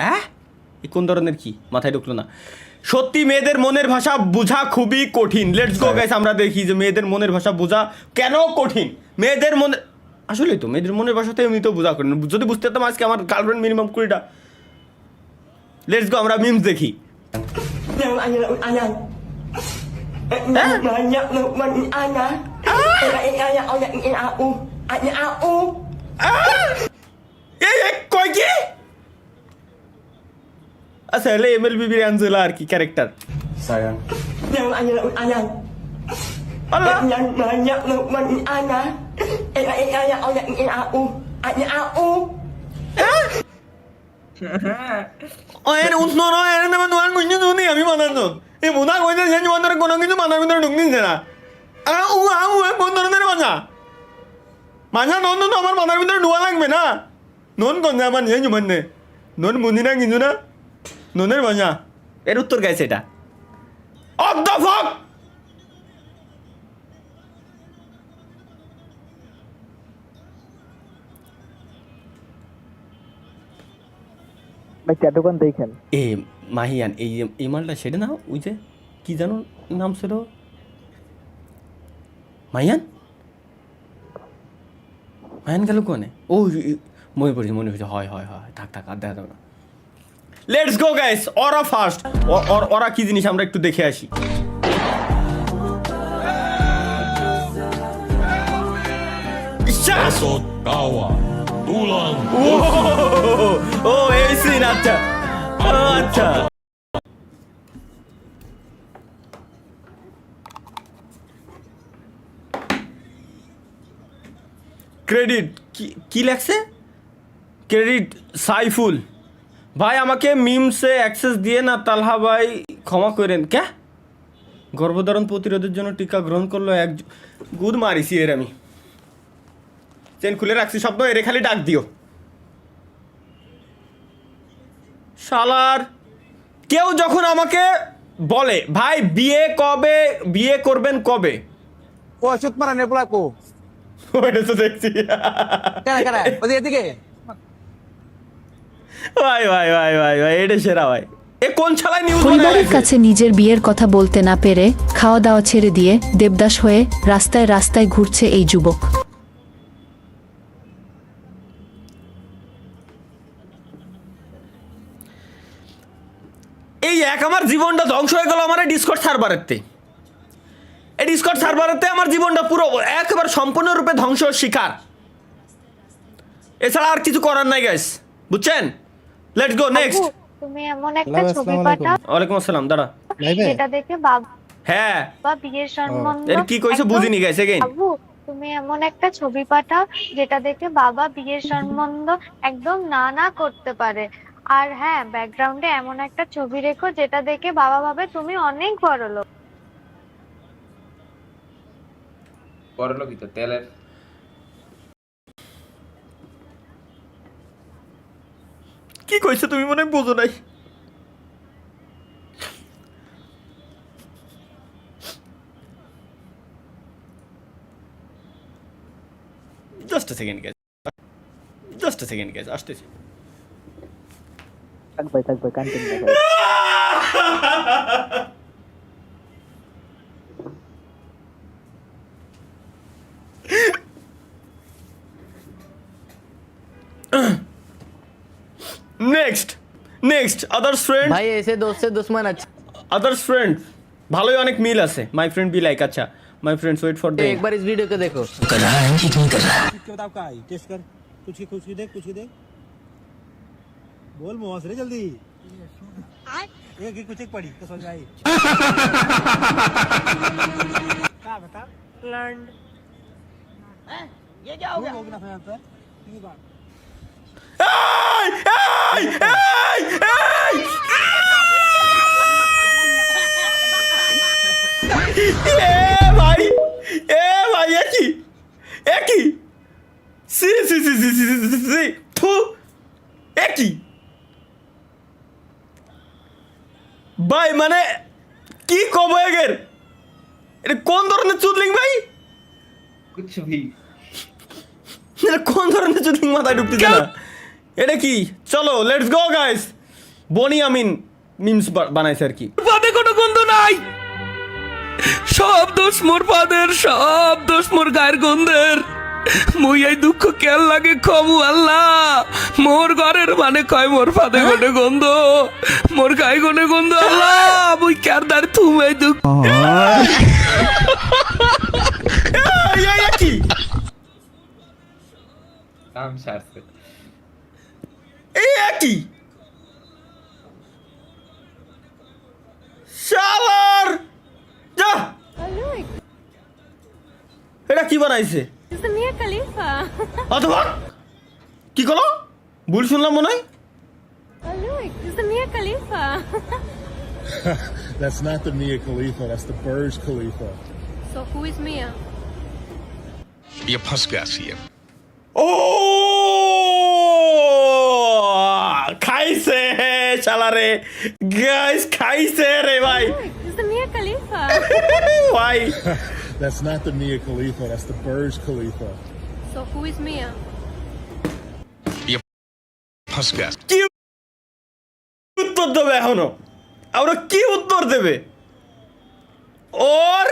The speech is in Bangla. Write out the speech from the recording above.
হ্যাঁ কোন ধরনের কি মাথায় ঢুকলো না। সত্যি মেয়েদের মনের ভাষা বোঝা খুবই কঠিন। লেটস গো গাইস, আমরা দেখি যে মেয়েদের মনের ভাষা বোঝা কেন কঠিন। মেয়েদের মনে আসলেই তো মেয়েদের মনের ভাষাতে এমনিতেও বোঝা কঠিন। যদি বুঝতে পারতাম আজকে আমার গার্লফ্রেন্ড মিনিমাম 20টা। লেটস গো আমরা মিমস দেখি। কয় কি আচ্ছা হলে এমএলবি আনজেলা আর কি ক্যারেক্টার Sayang. আল্লাহ এর উৎনো নয় এর নামে নোয়ান কইছে শুনি আমি মানানো এই মুদা কইছে যে জোয়ানের কোনো কিছু মানার ভিতরে ঢুকনিছে না কোন ধরনের মাঝা নন তো আমার মাথার ভিতরে ঢোয়া লাগবে না। নন কোন আমার নিয়ে জুমানে নন মুনি না কিছু না ননের মজা। এর উত্তর গাইছে এটা অফ দ্য ফক। ভাই দোকান দেখেন এ মাহিয়ান এই মালটা সেটা না ওই যে কি জানো নাম ছিল মাহিয়ান মাহিয়ান গেল কোনে ও মনে পড়েছে হয় হয় হয় থাক থাক আর দেখা যাবে না। লেটস গো গাইস ওরা ফার্স্ট ওরা কি জিনিস আমরা একটু দেখে আসি। Esot kawa. Tulang. ও এই সিন আচ্ছা আচ্ছা ক্রেডিট কি লেখছে ক্রেডিট সাইফুল ভাই আমাকে মিমসে অ্যাক্সেস দিয়ে না তালহা ভাই ক্ষমা করেন ক্যা গর্ভধারণ প্রতিরোধের জন্য টিকা গ্রহণ করলো এক গুদ মারিছি এর আমি চেন খুলে রাখছি শব্দ এর খালি ডাক দিও শালার। কেউ যখন আমাকে বলে ভাই বিয়ে করবেন কবে ও সুত মারা নেপলা কো ওইটা তো দেখছি কেন ওদিকে এদিকে ভাই ভাই ভাই ভাই ভাই এটা সেরা ভাই এ কোন ছালায় নিউজ পরিবারের কাছে নিজের বিয়ের কথা বলতে না পেরে খাওয়া দাওয়া ছেড়ে দিয়ে দেবদাস হয়ে রাস্তায় রাস্তায় ঘুরছে এই যুবক। এই আমার জীবনটা ধ্বংস হয়ে গেল আমার ডিসকর্ড সার্ভারেতে। এই ডিসকর্ড সার্ভারেতে আমার জীবনটা পুরো একেবারে সম্পূর্ণরূপে ধ্বংস শিকার। এছাড়া আর কিছু করার নাই গাইস বুঝছেন। Let's go next. তুমি এমন একটা ছবি পাঠাও ওয়ালাইকুম আসসালাম দাঁড়া যেটা দেখে বাবা হ্যাঁ বিয়ের সম্বন্ধ এর কি কইছে বুঝিনি গাইস এগেইন। বাবু তুমি এমন একটা ছবি পাঠাও যেটা দেখে বাবা বিয়ের সম্বন্ধ একদম না করতে পারে। আর হ্যাঁ ব্যাকগ্রাউন্ডে এমন একটা ছবি রেখো যেটা দেখে বাবা ভাবে তুমি অনেক বড় লোক। বড়লোকই তো তেলের কি কইছে তুমি মনে হয় বুঝো নাই। জাস্ট আ সেকেন্ড গাইস আসতেছি। থাক ভাই কন্টেন্ট দেখাই নেক্সট আদার্স ফ্রেন্ড ভাই এসে दोस्त से दुश्मन अच्छा আদার্স ফ্রেন্ড ভালোই অনেক মিল আছে। মাই ফ্রেন্ড বি লাইক আচ্ছা my friends wait for the एक बार इस वीडियो को देखो बताओ का आई टेस्ट कर कुछ ही देख बोल मोहस रे जल्दी एक कुछ एक पड़ी तो समझ आई क्या बता लैंड ये क्या हो गया होगा ना फिर की बात ভাই একই সি একই ভাই মানে কি কব এগের এটা কোন ধরনের চুদলিং ভাই कुछ भी এটা কোন ধরনের চুদলিং মাথায় ঢুকতেছে না এটা কি। চলো let's go guys Boni Amin memes বানাইছে আর কি। পাদে কোনো গন্ধ নাই, সব দোষ মোর পাদের, সব দোষ মোর গায়ের গন্ধের। মুই এই দুঃখ কেন লাগে কমু আল্লাহ, মোর ঘরের মানে কয় মোর পাদে গনে গন্ধ, মোর গায়ে গনে গন্ধ আল্লাহ, মুই কারদার তুমি এই দুঃখ। এই কি কাম সারছে। এই কি শালার যা, এটা কি বানাইছে অথবা কি করো, ভুল শুনলাম মনে হয়। That's not the Mia Khalifa, that's the Burj Khalifa. So who is Mia? Mia Pascassia. ও খাইছে শালারে, গাইস খাইছে রে ভাই। It's the Mia Khalifa. ভাই That's not the Mia Khalifa, that's the Burj Khalifa. So who is Mia? Mia Pascassia. কি উত্তর দেবে এখনো, আমরা কি উত্তর দেবে ওর